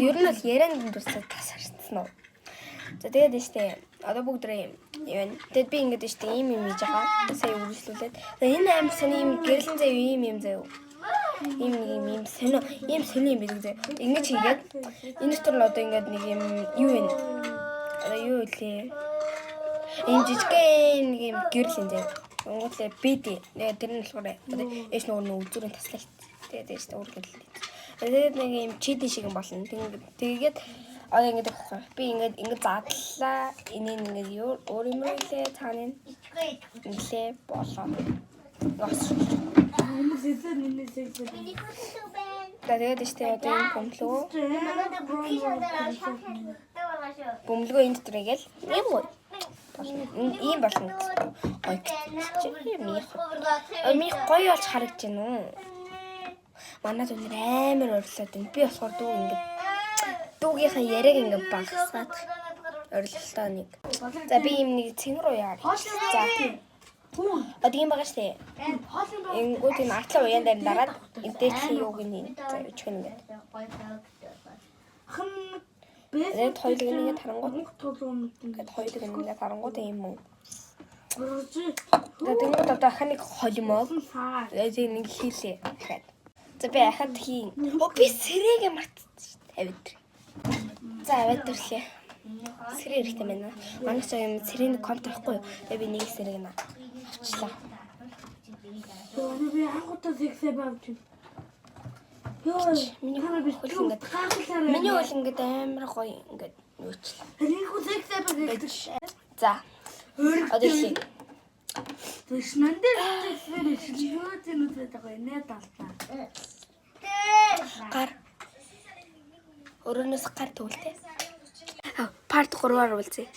Ер нь бол ярианд дурсаад тасарсан уу. За тэгээд штэ одоо бүгдрээ юм. Тэгэд би ингэж штэ ийм хийж байгаа. Сая үргэлжлүүлээд. Энэ аим сони ийм гэрлэн заяа ийм заяа. Ийм сони юм бид заяа. Ингэж хийгээд энэ дотор нь одоо ингэж нэг юм юу вэ? Одоо юу вэ? Ийм жижигхэн нэг юм гэрлэн заяа. Өнгөтлөө бэдэ. Тэр нь болохоор одоо эш нөгөө үзүүрийн таслалт. Тэгээд штэ үргэлжлээ. Тэгээд нэг юм чиди шиг юм болно. Тэгээд одоо ингэж авахгүй. Би ингэж задлаа. Энийг ингэж өөр юм хэлээ цааны нэлээ болоо. Тэгээд штэ одоо энэ бөмбөлгөө энэ дотор игээл юм уу? Ийм болно. Ми гоё болж харагдаж байна уу? Манай түнэр амар орлоод байна. Би болохоор дүү ингэ дүүгийнхаа яриаг ингэ багасгаад орлолтоо нэг. За би юм нэг цэвэр уу яа. За. Одоо юм байгаа штэ. Ингүүд энэ атлаа уян дээр дараад эдээчлийн юуг нь өчгөн ингэ. Тэгээд хоёулыг ингэ тарангууд. Тэгээд хоёулыг ингэ тарангууд юм уу? Тэгээд одоо ханыг холимоо. Тэгээд нэг хийлээ. Дахиад. За би ахад хийн. Би сэрээгээ мартчихсан тавид. За аваад ирлээ. Сэрээ хэрэгтэй байна. Манай ч юм сэрээний комп байхгүй. Тэгээ би нэг сэрэг нь авчлаа. Би анхудаа зэгсээ бавч. Миний хөл ингээд амар гоё ингээд нөөчлээ. Нэг зэгсээ бавч. За. Одоо ихээ. Тэшнэн дээр юу зэнүүтэй байгаа нэ талтай. Гар. Өрөөнөөс гар төвлөлтэй. Парт 3-аар үлзээ.